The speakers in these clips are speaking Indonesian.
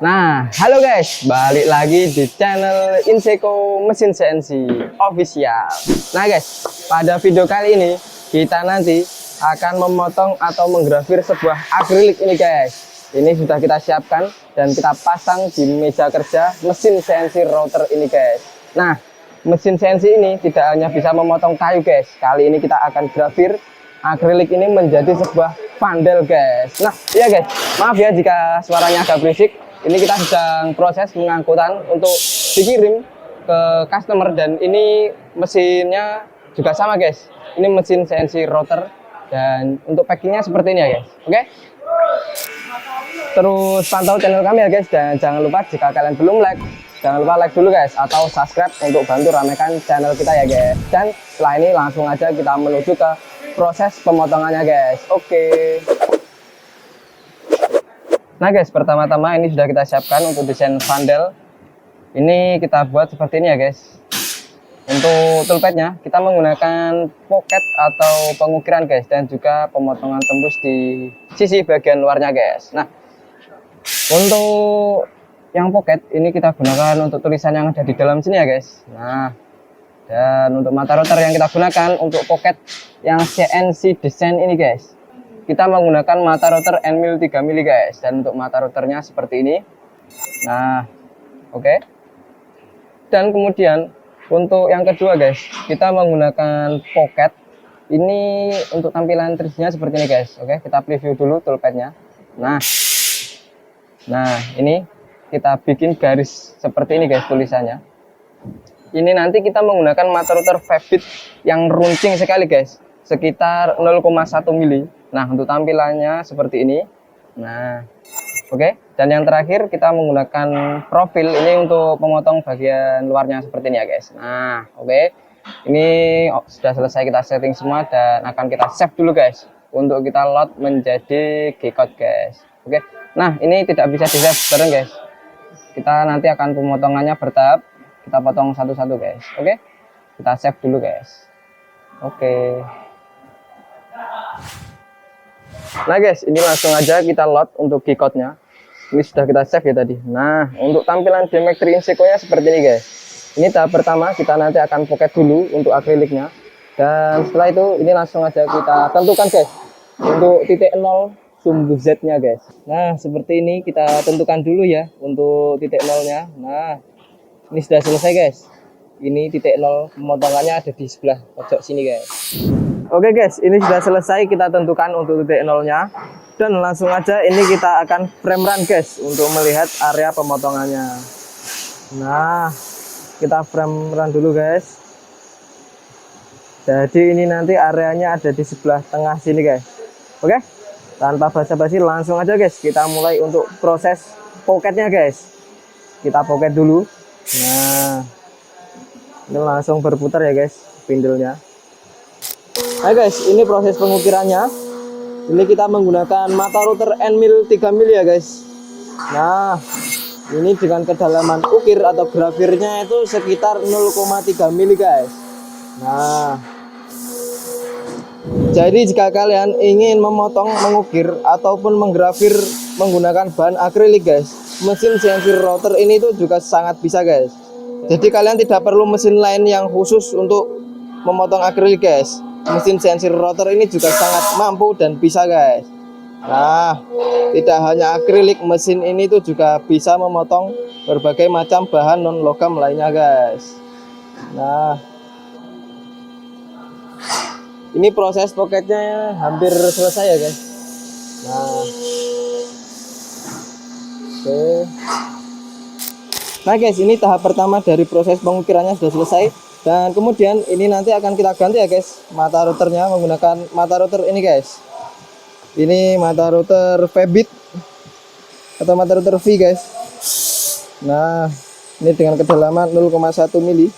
Nah, halo guys, balik lagi di channel Inseko Mesin CNC Official. Nah guys, pada video kali ini kita nanti akan memotong atau menggrafir sebuah akrilik ini guys. Ini sudah kita siapkan dan kita pasang di meja kerja mesin CNC router ini guys. Nah, mesin CNC ini tidak hanya bisa memotong kayu guys. Kali ini kita akan grafir akrilik ini menjadi sebuah vandel guys. Nah, iya guys, maaf ya jika suaranya agak berisik. Ini kita sedang proses pengangkutan untuk dikirim ke customer dan ini mesinnya juga sama guys. Ini mesin CNC router dan untuk packingnya seperti ini ya guys. Oke. Terus pantau channel kami ya guys dan jangan lupa jika kalian belum like, jangan lupa like dulu guys atau subscribe untuk bantu ramaikan channel kita ya guys. Dan setelah ini langsung aja kita menuju ke proses pemotongannya guys. Oke. Nah guys, pertama-tama ini sudah kita siapkan untuk desain vandel. Ini kita buat seperti ini ya guys. Untuk toolpadnya kita menggunakan pocket atau pengukiran guys, dan juga pemotongan tembus di sisi bagian luarnya guys. Nah, untuk yang pocket ini kita gunakan untuk tulisan yang ada di dalam sini ya guys. Nah, dan untuk mata router yang kita gunakan untuk pocket yang CNC design ini guys, kita menggunakan mata router N-mil 3 mili guys, dan untuk mata routernya seperti ini. Nah, oke. Dan kemudian untuk yang kedua guys, kita menggunakan pocket. Ini untuk tampilan 3D-nya seperti ini guys. Oke, kita preview dulu toolpadnya. Nah, ini kita bikin garis seperti ini guys tulisannya. Ini nanti kita menggunakan mata router Fabit yang runcing sekali guys, sekitar 0,1 mili. Nah, untuk tampilannya seperti ini. Nah, oke. Dan yang terakhir kita menggunakan profil ini untuk memotong bagian luarnya seperti ini ya guys. Nah, oke. Ini sudah selesai kita setting semua dan akan kita save dulu guys untuk kita load menjadi G-code guys. Oke. Nah, ini tidak bisa di save bareng guys. Kita nanti akan pemotongannya bertahap. Kita potong satu-satu guys. Oke. Kita save dulu guys. Oke. Nah guys, ini langsung aja kita load untuk G-code-nya. Ini sudah kita save ya tadi. Nah, untuk tampilan geometri Inseko-nya seperti ini guys. Ini tahap pertama, kita nanti akan pocket dulu untuk akriliknya. Dan setelah itu, ini langsung aja kita tentukan guys untuk titik 0 sumbu Z-nya guys. Nah, seperti ini kita tentukan dulu ya untuk titik 0-nya. Nah, ini sudah selesai guys. Ini titik 0 pemotongannya ada di sebelah pojok sini guys. Oke guys, ini sudah selesai kita tentukan untuk titik 0-nya. Dan langsung aja ini kita akan frame run guys untuk melihat area pemotongannya. Nah, kita frame run dulu guys. Jadi ini nanti areanya ada di sebelah tengah sini guys. Oke, tanpa basa-basi langsung aja guys kita mulai untuk proses pocketnya guys. Kita pocket dulu. Nah, ini langsung berputar ya guys spindle-nya. Nah guys, ini proses pengukirannya. Ini kita menggunakan mata router N-mil 3 mili ya guys. Nah, ini dengan kedalaman ukir atau grafirnya itu sekitar 0,3 mili guys. Nah, jadi jika kalian ingin memotong, mengukir ataupun menggrafir menggunakan bahan akrilik guys, mesin CNC router ini tuh juga sangat bisa guys. Jadi kalian tidak perlu mesin lain yang khusus untuk memotong akrilik guys. Mesin CNC router ini juga sangat mampu dan bisa guys. Nah, tidak hanya akrilik, mesin ini tuh juga bisa memotong berbagai macam bahan non logam lainnya guys. Nah, ini proses pocketnya hampir selesai ya guys. Nah, oke. Nah guys, ini tahap pertama dari proses pengukirannya sudah selesai. Dan kemudian ini nanti akan kita ganti ya guys mata routernya menggunakan mata router ini guys. Ini mata router Fabit atau mata router V guys. Nah, ini dengan kedalaman 0,1 mili.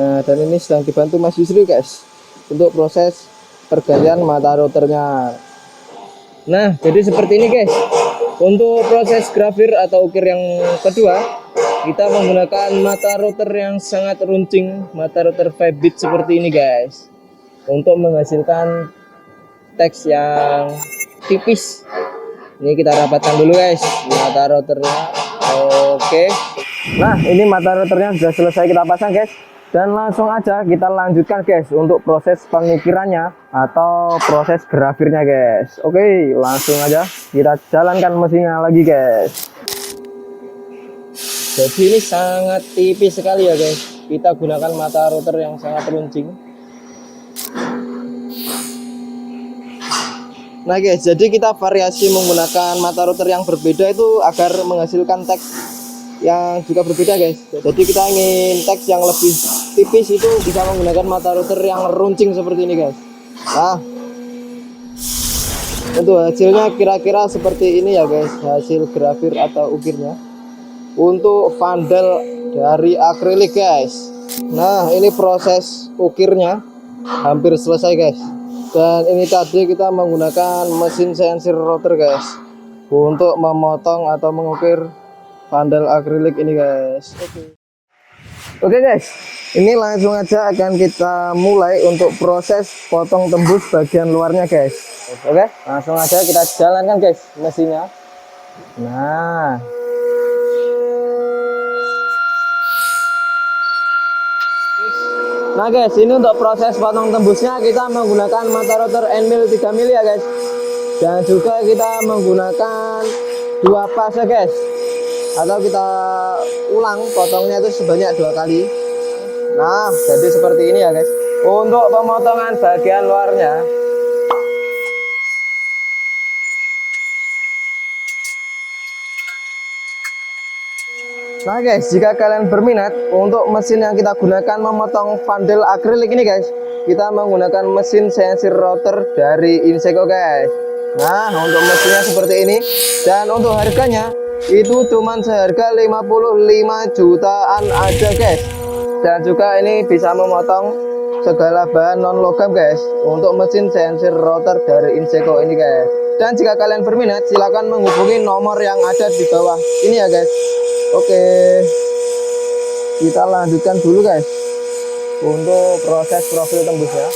Nah, dan ini sedang dibantu Mas Yusri guys untuk proses pergantian mata routernya. Nah, jadi seperti ini guys. Untuk proses grafir atau ukir yang kedua, kita menggunakan mata router yang sangat runcing, mata router Fabit seperti ini guys, untuk menghasilkan teks yang tipis. Ini kita rapatkan dulu guys mata routernya. Oke. Nah, ini mata rotornya sudah selesai kita pasang guys. Dan langsung aja kita lanjutkan guys untuk proses pengukirannya atau proses grafirnya guys. Oke, langsung aja kita jalankan mesinnya lagi guys. Jadi ini sangat tipis sekali ya guys. Kita gunakan mata rotor yang sangat runcing. Nah guys, jadi kita variasi menggunakan mata rotor yang berbeda itu agar menghasilkan teks yang juga berbeda guys. Jadi kita ingin teks yang lebih tipis itu bisa menggunakan mata rotor yang runcing seperti ini guys. Nah, untuk hasilnya kira-kira seperti ini ya guys, hasil grafir atau ukirnya untuk vandal dari akrilik guys. Nah, ini proses ukirnya hampir selesai guys. Dan ini tadi kita menggunakan mesin CNC rotor guys untuk memotong atau mengukir vandal akrilik ini guys. Oke guys, ini langsung aja akan kita mulai untuk proses potong tembus bagian luarnya guys. Oke, langsung aja kita jalankan guys mesinnya. Nah guys, ini untuk proses potong tembusnya kita menggunakan mata rotor N-mill 3 mili ya guys. Dan juga kita menggunakan 2 pas ya guys. Atau kita ulang potongnya itu sebanyak 2 kali. Nah, jadi seperti ini ya guys. Untuk pemotongan bagian luarnya, nah guys, jika kalian berminat untuk mesin yang kita gunakan memotong vandal akrilik ini guys, kita menggunakan mesin CNC rotor dari Inseco guys. Nah, untuk mesinnya seperti ini. Dan untuk harganya itu cuman seharga 55 jutaan aja guys. Dan juga ini bisa memotong segala bahan non logam guys untuk mesin CNC rotor dari Inseco ini guys. Dan jika kalian berminat silahkan menghubungi nomor yang ada di bawah ini ya guys. Oke, kita lanjutkan dulu guys untuk proses profil tembusnya.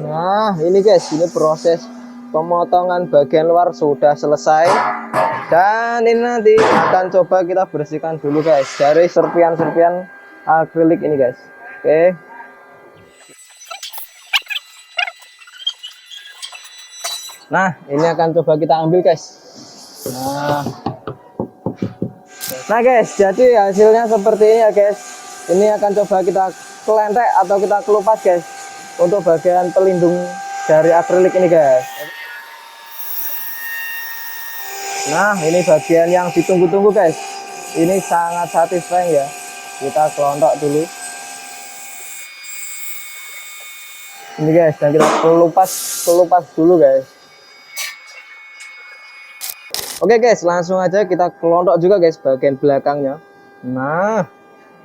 Nah, ini guys, ini proses pemotongan bagian luar sudah selesai. Dan ini nanti akan coba kita bersihkan dulu guys dari serpian-serpian akrilik ini guys. Oke. Nah, ini akan coba kita ambil guys. Nah guys, jadi hasilnya seperti ini ya guys. Ini akan coba kita kelentek atau kita kelupas guys untuk bagian pelindung dari akrilik ini guys. Nah, ini bagian yang ditunggu-tunggu guys. Ini sangat satisfying ya. Kita kelontok dulu. Ini guys, dan kita kelupas dulu guys. Oke guys, langsung aja kita kelontok juga guys bagian belakangnya. Nah,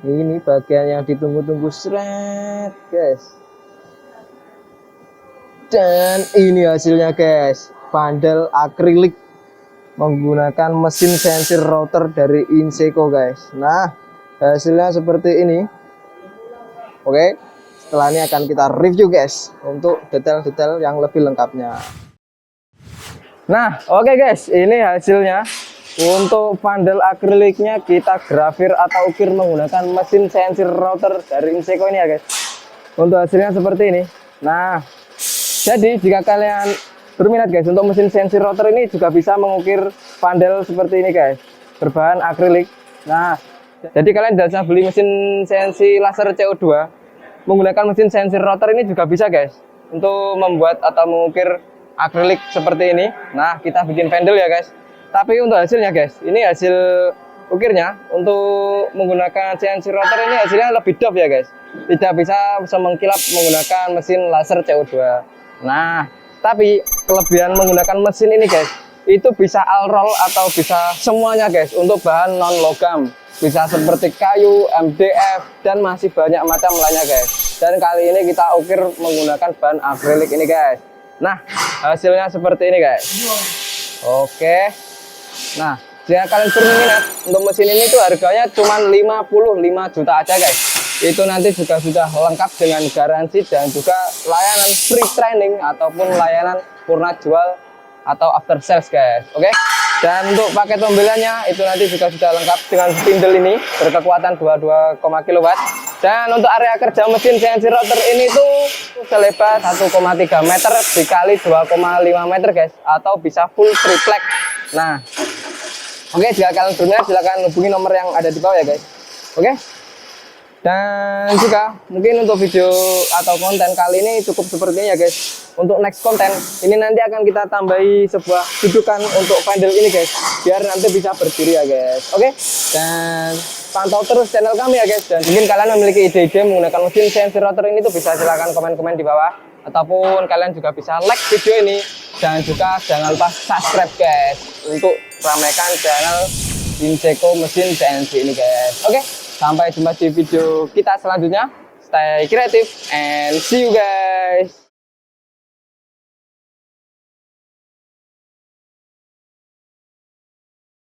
ini bagian yang ditunggu-tunggu seret guys. Dan ini hasilnya guys, vandal akrilik menggunakan mesin CNC rotor dari Inseco guys. Nah, hasilnya seperti ini. Oke, setelah ini akan kita review guys untuk detail-detail yang lebih lengkapnya. Nah, oke guys, ini hasilnya. Untuk vandal akriliknya kita grafir atau ukir menggunakan mesin CNC rotor dari Inseco ini ya guys. Untuk hasilnya seperti ini. Nah, jadi jika kalian berminat guys untuk mesin CNC rotor ini juga bisa mengukir vandal seperti ini guys, berbahan akrilik. Nah, jadi kalian bisa beli mesin CNC laser CO2 menggunakan mesin CNC rotor ini juga bisa guys untuk membuat atau mengukir akrilik seperti ini. Nah, kita bikin vandal ya guys. Tapi untuk hasilnya guys, ini hasil ukirnya untuk menggunakan CNC rotor ini hasilnya lebih dap ya guys. Tidak bisa semengkilap menggunakan mesin laser CO2. Nah, tapi kelebihan menggunakan mesin ini guys, itu bisa all roll atau bisa semuanya guys untuk bahan non logam. Bisa seperti kayu, MDF, dan masih banyak macam lainnya guys. Dan kali ini kita ukir menggunakan bahan akrilik ini guys. Nah, hasilnya seperti ini guys. Oke. Nah, jika kalian berminat untuk mesin ini tuh harganya cuma 55 juta aja guys. Itu nanti juga sudah lengkap dengan garansi dan juga layanan free training ataupun layanan purna jual atau after sales guys. Oke. Dan untuk paket pembeliannya itu nanti juga sudah lengkap dengan spindle ini berkekuatan 22 kW. Dan untuk area kerja mesin CNC router ini tuh selebar 1,3 meter dikali 2,5 meter guys, atau bisa full triplek. Nah, oke, jika kalian berminat silahkan hubungi nomor yang ada di bawah ya guys. Oke. Dan juga mungkin untuk video atau konten kali ini cukup seperti ini ya guys. Untuk next konten ini nanti akan kita tambahi sebuah dudukan untuk panel ini guys, biar nanti bisa berdiri ya guys. Oke. Dan pantau terus channel kami ya guys. Dan mungkin kalian memiliki ide-ide menggunakan mesin CNC router ini tuh bisa silahkan komen-komen di bawah, ataupun kalian juga bisa like video ini. Dan juga jangan lupa subscribe guys untuk ramaikan channel Inseco mesin CNC ini guys. Oke. Sampai jumpa di video kita selanjutnya. Stay creative and see you guys.